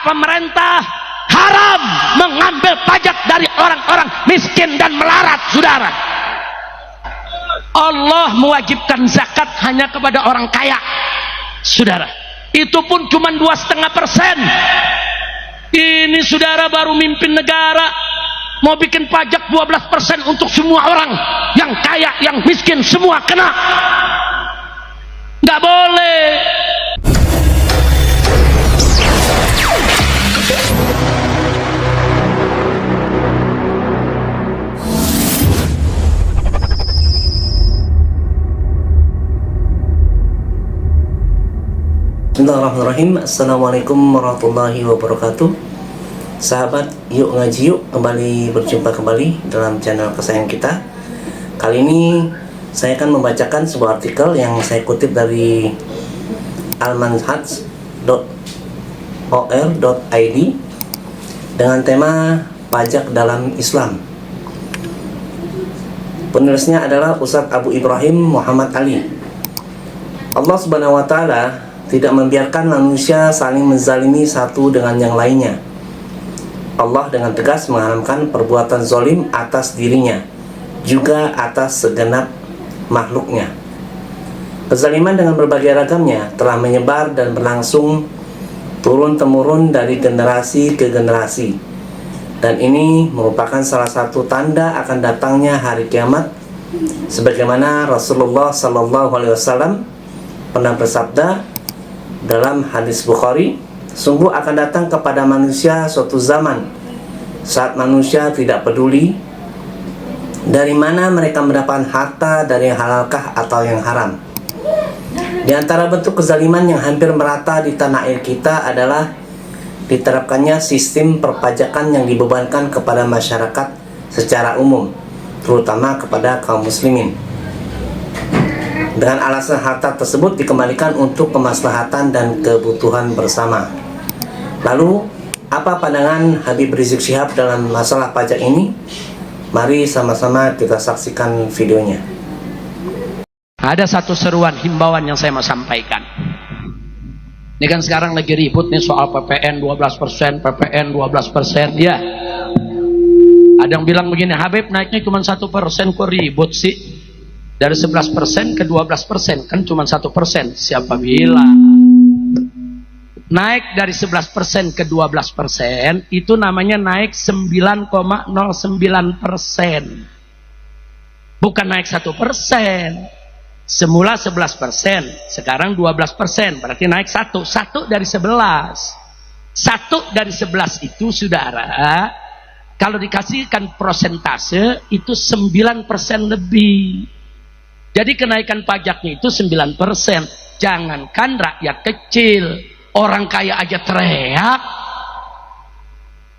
pemerintah haram mengambil pajak dari orang-orang miskin dan melarat, saudara. Allah mewajibkan zakat hanya kepada orang kaya, saudara. Itu pun cuma 2,5%. Ini saudara baru mimpin negara mau bikin pajak 12% untuk semua orang, yang kaya, yang miskin, semua kena. Nggak boleh. Bismillahirrahmanirrahim. Assalamualaikum warahmatullahi wabarakatuh. Sahabat, yuk ngaji yuk, kembali berjumpa kembali dalam channel kesayangan kita. Kali ini saya akan membacakan sebuah artikel yang saya kutip dari almanhaj.or.id dengan tema pajak dalam Islam. Penulisnya adalah Ustadz Abu Ibrahim Muhammad Ali. Allah Subhanahu wa Ta'ala tidak membiarkan manusia saling menzalimi satu dengan yang lainnya. Allah dengan tegas mengharamkan perbuatan zalim atas dirinya, juga atas segenap makhluknya. Kezaliman dengan berbagai ragamnya telah menyebar dan berlangsung turun-temurun dari generasi ke generasi. Dan ini merupakan salah satu tanda akan datangnya hari kiamat, sebagaimana Rasulullah SAW pernah bersabda dalam hadis Bukhari, sungguh akan datang kepada manusia suatu zaman saat manusia tidak peduli dari mana mereka mendapatkan harta, dari yang halalkah atau yang haram. Di antara bentuk kezaliman yang hampir merata di tanah air kita adalah diterapkannya sistem perpajakan yang dibebankan kepada masyarakat secara umum, terutama kepada kaum muslimin, dengan alasan harta tersebut dikembalikan untuk kemaslahatan dan kebutuhan bersama. Lalu, apa pandangan Habib Rizik Syihab dalam masalah pajak ini? Mari sama-sama kita saksikan videonya. Ada satu seruan himbauan yang saya mau sampaikan. Ini kan sekarang lagi ribut nih soal PPN 12%, PPN 12%, ya. Ada yang bilang begini, Habib naiknya cuma 1%, kok ribut sih? Dari 11% ke 12%, kan cuma 1%. Siapa bilang? Naik dari 11% ke 12%, itu namanya naik 9,09%. Bukan naik 1%. Semula 11%, sekarang 12%, berarti naik 1. 1 dari 11. 1 dari 11 itu, saudara, kalau dikasihkan persentase, itu 9% lebih. Jadi kenaikan pajaknya itu 9%. Jangankan rakyat kecil, orang kaya aja teriak.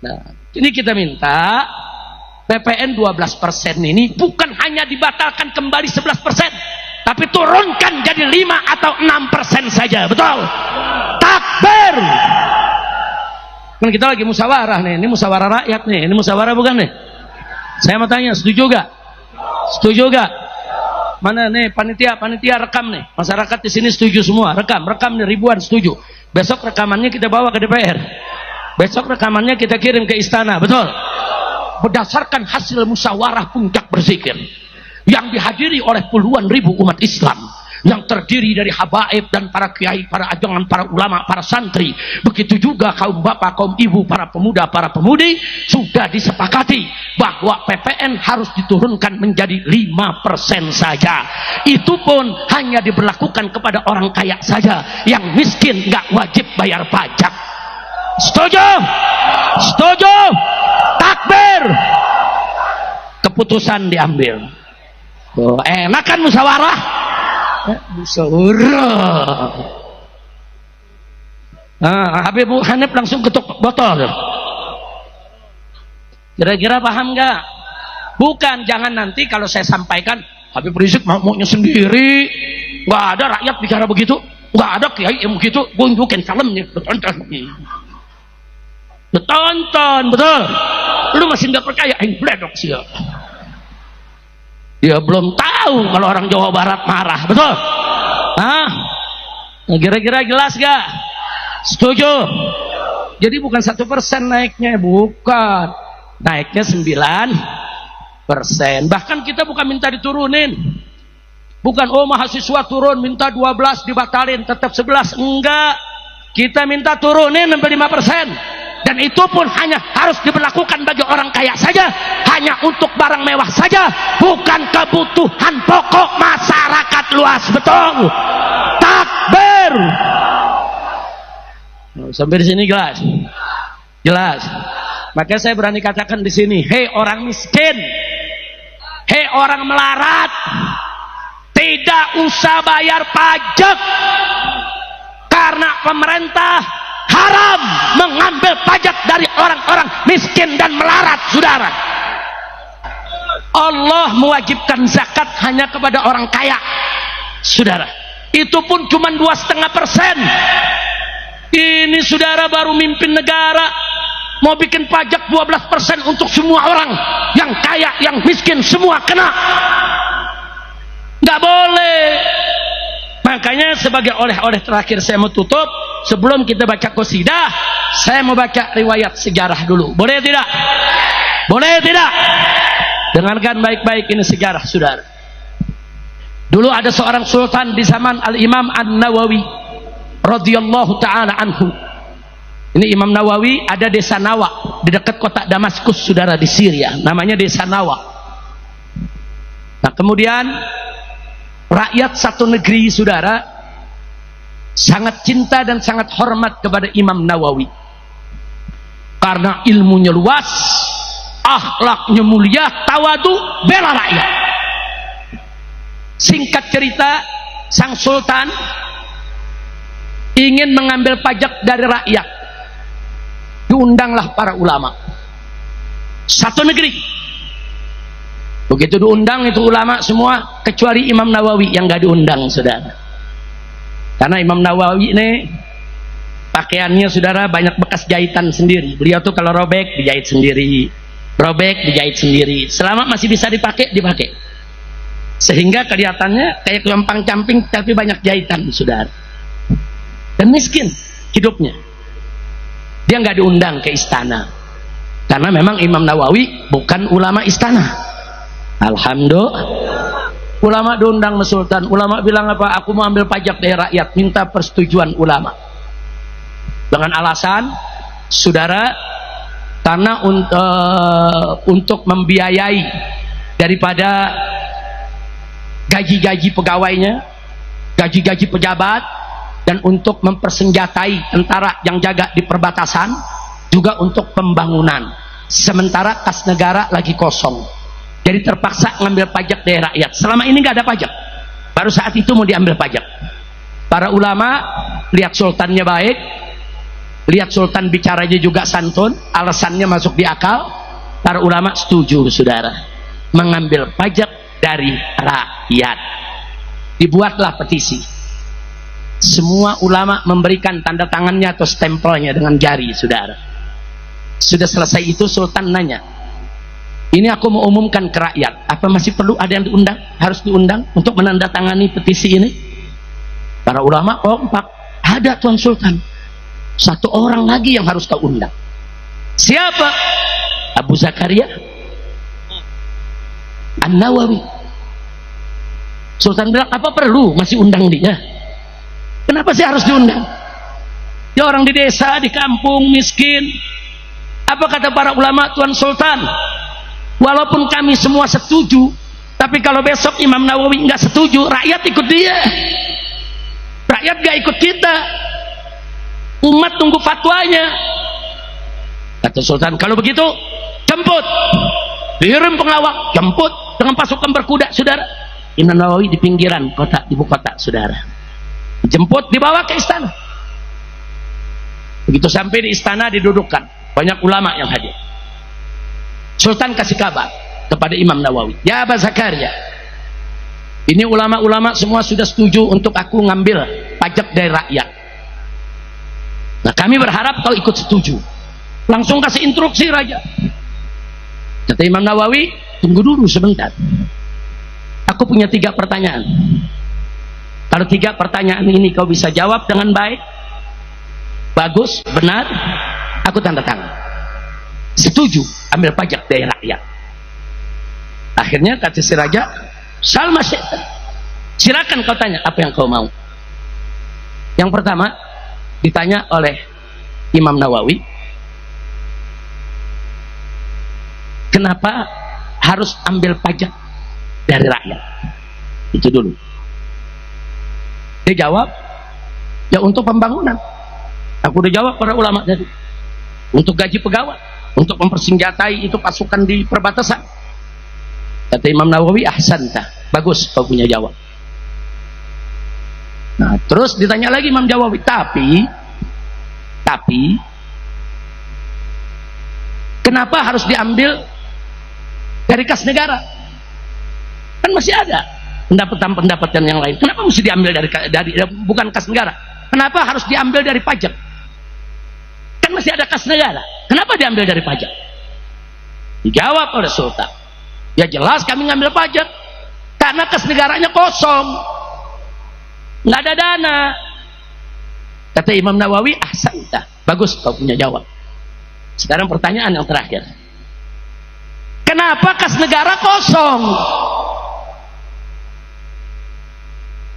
Nah, ini kita minta PPN 12% ini bukan hanya dibatalkan kembali 11%, tapi turunkan jadi 5 atau 6% saja. Betul? Takbir. Kan kita lagi musyawarah nih. Ini musyawarah rakyat nih. Ini musyawarah bukan nih? Saya mau tanya, setuju gak? Setuju gak? Mana nih panitia rekam nih. Masyarakat di sini setuju semua. Rekam nih ribuan setuju. Besok rekamannya kita bawa ke DPR. Besok rekamannya kita kirim ke istana. Betul? Berdasarkan hasil musyawarah puncak berzikir yang dihadiri oleh puluhan ribu umat Islam, yang terdiri dari habaib dan para kiai, para ajangan, para ulama, para santri, begitu juga kaum bapak, kaum ibu, para pemuda, para pemudi, sudah disepakati bahwa PPN harus diturunkan menjadi 5% saja. Itu pun hanya diberlakukan kepada orang kaya saja, yang miskin nggak wajib bayar pajak. Setuju? Setuju? Takbir. Keputusan diambil. Oh, enak kan musyawarah? Musyawarah. Habib Hanif langsung ketuk botol. Kira-kira paham nggak? Bukan, jangan nanti kalau saya sampaikan Habib Rizik maunya sendiri, nggak ada rakyat bicara begitu, nggak ada kiai yang begitu. Gue tunjukin filmnya, betonton, betul. Lu masih nggak percaya? Bledok sih. Ya belum tahu kalau orang Jawa Barat marah, betul? Kira-kira jelas gak? Setuju? Jadi bukan 1% naiknya, bukan. Naiknya 9%. Bahkan kita bukan minta diturunin. Bukan, oh mahasiswa turun, minta 12 dibatalin, tetap 11. Enggak. Kita minta turunin 5%. Dan itu pun hanya harus diberlakukan bagi orang kaya saja. Hanya untuk barang mewah saja. Bukan kebutuhan pokok masyarakat luas. Betul. Takbir. Sampai di sini jelas? Jelas. Maka saya berani katakan di sini, hei orang miskin, hei orang melarat, tidak usah bayar pajak, karena pemerintah haram mengambil pajak dari orang-orang miskin dan melarat, saudara. Allah mewajibkan zakat hanya kepada orang kaya, saudara. Itu pun cuma 2,5%. Ini saudara baru mimpin negara, mau bikin pajak 12% untuk semua orang, yang kaya, yang miskin, semua kena. Nggak boleh. Makanya sebagai oleh-oleh terakhir saya mau tutup, sebelum kita baca qasidah, saya mau baca riwayat sejarah dulu. Boleh tidak? Boleh tidak? Dengarkan baik-baik, ini sejarah saudara. Dulu ada seorang sultan di zaman Al-Imam An-Nawawi radhiyallahu ta'ala anhu. Ini Imam Nawawi, ada desa Nawa di dekat kota Damaskus, saudara, di Syria. Namanya desa Nawa. Nah kemudian rakyat satu negeri, saudara, sangat cinta dan sangat hormat kepada Imam Nawawi karena ilmunya luas, akhlaknya mulia, tawadu, bela rakyat. Singkat cerita, sang sultan ingin mengambil pajak dari rakyat. Diundanglah para ulama satu negeri. Begitu diundang itu ulama semua, kecuali Imam Nawawi yang gak diundang, saudara. Karena Imam Nawawi ini pakaiannya, saudara, banyak bekas jahitan sendiri. Beliau tuh kalau robek dijahit sendiri, robek dijahit sendiri. Selama masih bisa dipakai, dipakai. Sehingga kelihatannya kayak lompang camping tapi banyak jahitan, saudara. Dan miskin hidupnya. Dia nggak diundang ke istana karena memang Imam Nawawi bukan ulama istana. Alhamdulillah, ulama diundang ke sultan. Ulama bilang apa? Aku mau ambil pajak dari rakyat, minta persetujuan ulama dengan alasan, saudara, karena untuk membiayai daripada gaji-gaji pegawainya, gaji-gaji pejabat, dan untuk mempersenjatai tentara yang jaga di perbatasan, juga untuk pembangunan. Sementara kas negara lagi kosong, jadi terpaksa ngambil pajak dari rakyat. Selama ini nggak ada pajak, baru saat itu mau diambil pajak. Para ulama lihat sultannya baik, lihat sultan bicaranya juga santun, alasannya masuk di akal. Para ulama setuju, saudara, mengambil pajak dari rakyat. Dibuatlah petisi. Semua ulama memberikan tanda tangannya atau stempelnya dengan jari, saudara. Sudah selesai itu, sultan nanya, ini aku mau umumkan ke rakyat, apa masih perlu ada yang diundang? Harus diundang untuk menandatangani petisi ini? Para ulama kompak, ada Tuan Sultan, satu orang lagi yang harus kau undang. Siapa? Abu Zakaria An-Nawawi. Sultan bilang, apa perlu masih undang dia? Kenapa sih harus diundang? Dia orang di desa, di kampung, miskin. Apa kata para ulama, Tuan Sultan? Walaupun kami semua setuju, tapi kalau besok Imam Nawawi nggak setuju, rakyat ikut dia. Rakyat nggak ikut kita. Umat tunggu fatwanya. Kata Sultan, kalau begitu jemput, kirim pengawal, jemput dengan pasukan berkuda, saudara. Imam Nawawi di pinggiran kota, ibu kota, saudara. Jemput, dibawa ke istana. Begitu sampai di istana, didudukkan, banyak ulama yang hadir. Sultan kasih kabar kepada Imam Nawawi, ya Abu Zakaria, ini ulama-ulama semua sudah setuju untuk aku ngambil pajak dari rakyat. Nah kami berharap kau ikut setuju. Langsung kasih instruksi raja. Kata Imam Nawawi, tunggu dulu sebentar, aku punya 3 pertanyaan. Kalau 3 pertanyaan ini kau bisa jawab dengan baik, bagus, benar, Aku tanda tangan. Setuju ambil pajak dari rakyat. Akhirnya kata si raja, Salma Syaitan, silakan kau tanya apa yang kau mau. Yang pertama ditanya oleh Imam Nawawi, kenapa harus ambil pajak dari rakyat? Itu dulu. Dia jawab, ya untuk pembangunan. Aku udah jawab para ulama tadi, untuk gaji pegawai, untuk mempersenjatai itu pasukan di perbatasan. Kata Imam Nawawi, ahsanta, bagus kau punya jawab. Nah, terus ditanya lagi Imam Nawawi, tapi kenapa harus diambil dari kas negara? Kan masih ada pendapatan yang lain. Kenapa mesti diambil dari bukan kas negara? Kenapa harus diambil dari pajak? Kan masih ada kas negara. Kenapa diambil dari pajak? Dijawab oleh Sultan, ya jelas kami ngambil pajak karena kas negaranya kosong, nggak ada dana. Kata Imam Nawawi, ahsanta, bagus kau punya jawab. Sekarang pertanyaan yang terakhir, kenapa kas negara kosong?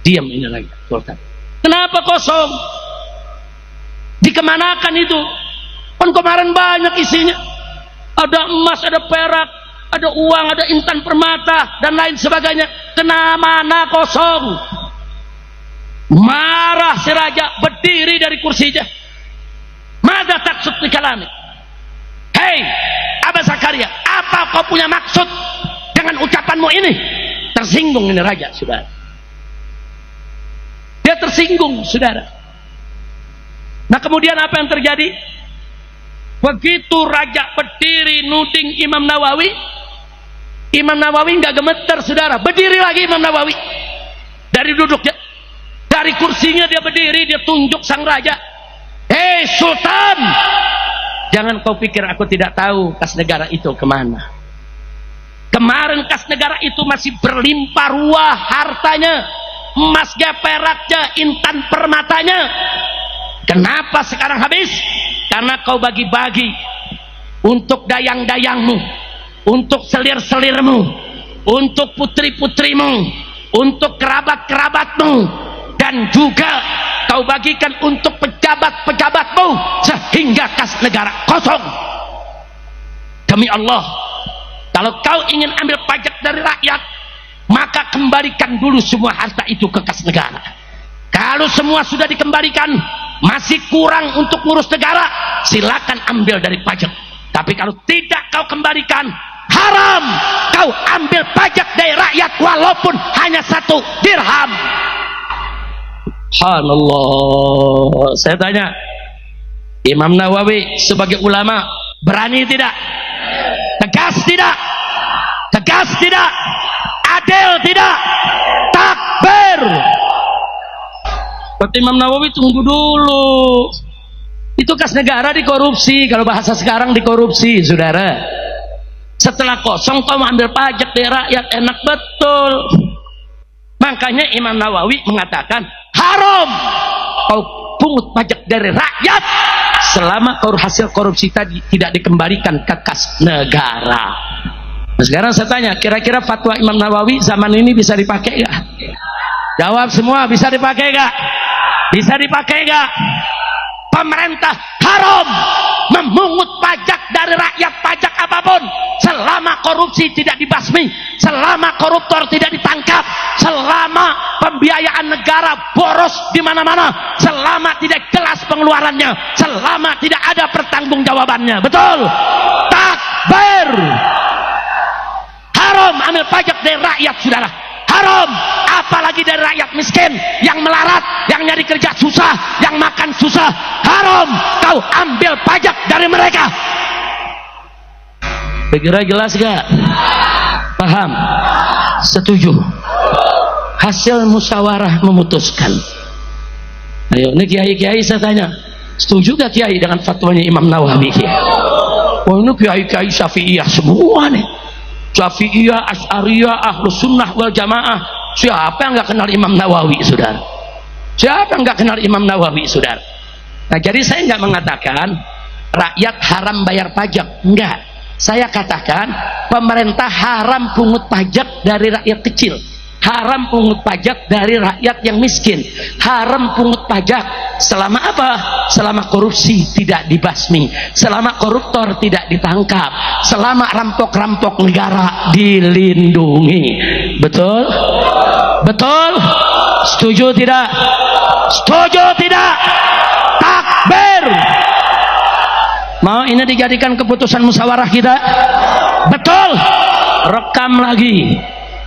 Diam ini lagi Sultan. Kenapa kosong? Dikemanakan itu? Kan kemarin banyak isinya, ada emas, ada perak, ada uang, ada intan permata dan lain sebagainya. Kemana kosong? Marah si raja, berdiri dari kursinya. Mada taksud di kalami? Hei Aba Zakaria, apa kau punya maksud dengan ucapanmu ini? Tersinggung ini raja, saudara. Dia tersinggung, saudara. Nah kemudian apa yang terjadi? Begitu raja berdiri nuding Imam Nawawi, Imam Nawawi nggak gemeter, saudara. Berdiri lagi Imam Nawawi dari duduknya, dari kursinya dia berdiri, dia tunjuk sang raja. Hei Sultan, jangan kau pikir aku tidak tahu kas negara itu kemana. Kemarin kas negara itu masih berlimpah ruah hartanya, emasnya, peraknya, intan permatanya. Kenapa sekarang habis? Karena kau bagi-bagi untuk dayang-dayangmu, untuk selir-selirmu, untuk putri-putrimu, untuk kerabat-kerabatmu, dan juga kau bagikan untuk pejabat-pejabatmu, sehingga kas negara kosong. Demi Allah, kalau kau ingin ambil pajak dari rakyat, maka kembalikan dulu semua harta itu ke kas negara. Kalau semua sudah dikembalikan, masih kurang untuk ngurus negara, silakan ambil dari pajak. Tapi kalau tidak kau kembalikan, haram kau ambil pajak dari rakyat walaupun hanya 1 dirham. Subhanallah. Saya tanya, Imam Nawawi sebagai ulama berani tidak? Tegas tidak? Tegas tidak? Adil tidak? Takbir. Kata Imam Nawawi, tunggu dulu, itu kas negara dikorupsi. Kalau bahasa sekarang dikorupsi, saudara. Setelah kosong kau ambil pajak dari rakyat, enak betul. Makanya Imam Nawawi mengatakan haram kau pungut pajak dari rakyat selama hasil korupsi tadi tidak dikembalikan ke kas negara. Nah, sekarang saya tanya, kira-kira fatwa Imam Nawawi zaman ini bisa dipakai gak? Jawab semua, bisa dipakai gak? Bisa dipakai gak? Pemerintah haram memungut pajak dari rakyat, pajak apapun, selama korupsi tidak dibasmi, selama koruptor tidak ditangkap, selama pembiayaan negara boros di mana-mana, selama tidak jelas pengeluarannya, selama tidak ada pertanggungjawabannya. Betul? Takbir. Haram ambil pajak dari rakyat, saudara. Haram, apalagi dari rakyat miskin yang melarat, yang nyari kerja susah, yang makan susah. Haram kau ambil pajak dari mereka. Kira jelas gak? Paham? Setuju? Hasil musyawarah memutuskan. Ayo, ini kiai-kiai saya tanya, setuju gak kiai dengan fatwanya Imam Nawawi? Oh, ini kiai-kiai Syafi'iyah semua nih. Syafi'iyah, Asy'ariyah, Ahlus Sunnah wal Jamaah. Siapa yang nggak kenal Imam Nawawi, saudara? Siapa yang nggak kenal Imam Nawawi, saudara? Nah, jadi saya nggak mengatakan rakyat haram bayar pajak. Enggak. Saya katakan pemerintah haram pungut pajak dari rakyat kecil, haram pungut pajak dari rakyat yang miskin, haram pungut pajak selama apa? Selama korupsi tidak dibasmi, selama koruptor tidak ditangkap, selama rampok-rampok negara dilindungi. Betul? Betul? Setuju tidak? Setuju tidak? Takbir! Mau ini dijadikan keputusan musyawarah kita? Betul? Rekam lagi.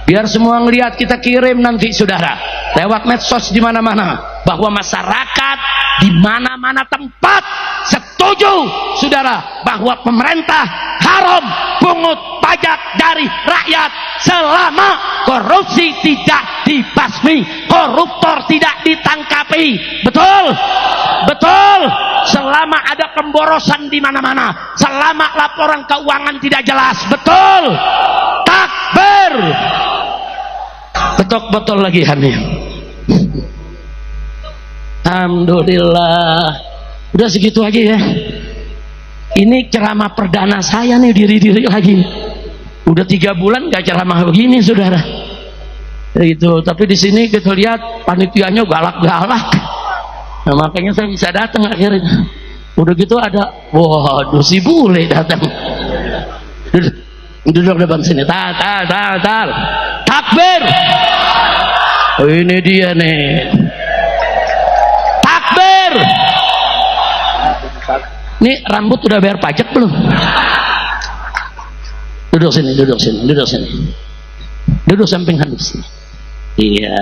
Biar semua ngelihat, kita kirim nanti saudara lewat medsos di mana-mana bahwa masyarakat di mana-mana tempat setuju saudara bahwa pemerintah haram pungut pajak dari rakyat selama korupsi tidak dibasmi, koruptor tidak ditangkapi. Betul? Betul? Selama ada pemborosan di mana-mana, selama laporan keuangan tidak jelas. Betul? Takbir! Betok botol lagi Hamil. Alhamdulillah. Udah segitu aja ya. Ini ceramah perdana saya nih, diri-diri lagi. Udah 3 bulan gak ceramah begini saudara. Itu. Tapi di sini kita lihat panitianya galak-galak. Nah, makanya saya bisa datang akhirnya. Udah gitu ada, waduh si bule datang. Duduk depan sini. Takbir. Oh, ini dia nih. Takbir. Nih rambut udah bayar pajak belum? Duduk sini, duduk sini, duduk sini. Duduk samping Hanif sini. Iya.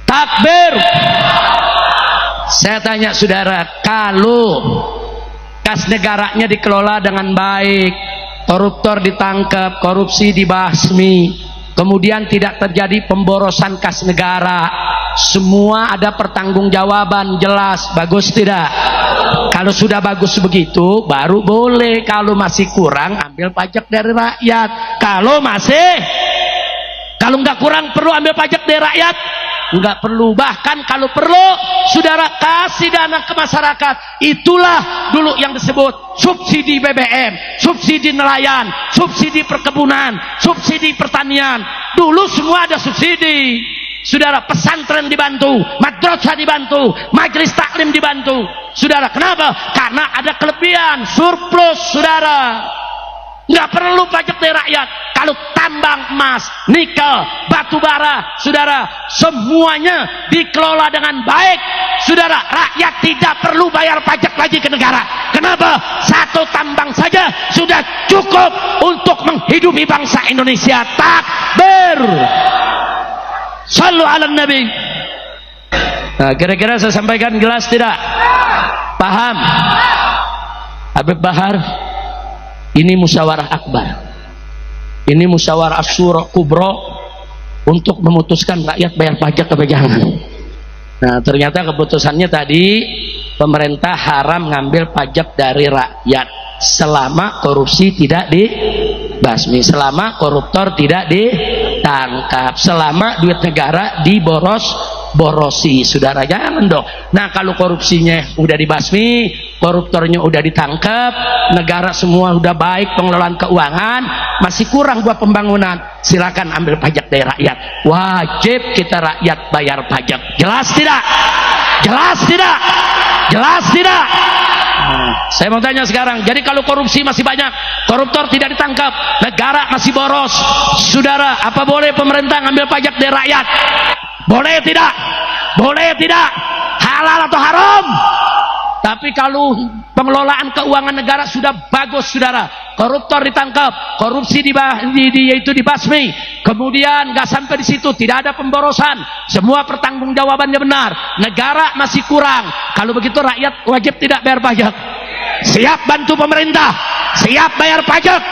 Takbir. Saya tanya saudara, kalau kas negaranya dikelola dengan baik, koruptor ditangkap, korupsi dibasmi, kemudian tidak terjadi pemborosan kas negara, semua ada pertanggungjawaban jelas, bagus tidak? Kalau sudah bagus begitu baru boleh. Kalau masih kurang ambil pajak dari rakyat. Kalau nggak kurang perlu ambil pajak dari rakyat, nggak perlu. Bahkan kalau perlu saudara kasih dana ke masyarakat. Itulah dulu yang disebut subsidi BBM, subsidi nelayan, subsidi perkebunan, subsidi pertanian. Dulu semua ada subsidi saudara. Pesantren dibantu, madrasah dibantu, majelis taklim dibantu saudara. Kenapa? Karena ada kelebihan surplus saudara. Nggak perlu pajak dari rakyat. Kalau tambang emas, nikel, batu bara saudara, semuanya dikelola dengan baik saudara, rakyat tidak perlu bayar pajak lagi ke negara. Kenapa? Satu tambang saja sudah cukup untuk menghidupi bangsa Indonesia. Takbir. Sallu ala Nabi. Nah, kira-kira saya sampaikan jelas tidak? Paham? Habib Bahar, ini musyawarah akbar, ini musyawarah syura kubro untuk memutuskan rakyat bayar pajak apa jangan. Nah, ternyata keputusannya tadi pemerintah haram ngambil pajak dari rakyat selama korupsi tidak dibasmi, selama koruptor tidak ditangkap, selama duit negara diborosi saudara. Jangan dong. Nah, kalau korupsinya udah dibasmi, koruptornya udah ditangkap, negara semua udah baik pengelolaan keuangan, masih kurang buat pembangunan, silakan ambil pajak dari rakyat. Wajib kita rakyat bayar pajak. Jelas tidak? Jelas tidak? Jelas tidak? Nah, saya mau tanya sekarang, jadi kalau korupsi masih banyak, koruptor tidak ditangkap, negara masih boros saudara, apa boleh pemerintah ngambil pajak dari rakyat? Boleh tidak? Boleh tidak? Halal atau haram? Tapi kalau pengelolaan keuangan negara sudah bagus saudara, koruptor ditangkap, korupsi itu dibasmi, kemudian nggak sampai di situ, tidak ada pemborosan, semua pertanggungjawabannya benar, negara masih kurang. Kalau begitu rakyat wajib tidak bayar pajak. Siap bantu pemerintah, siap bayar pajak.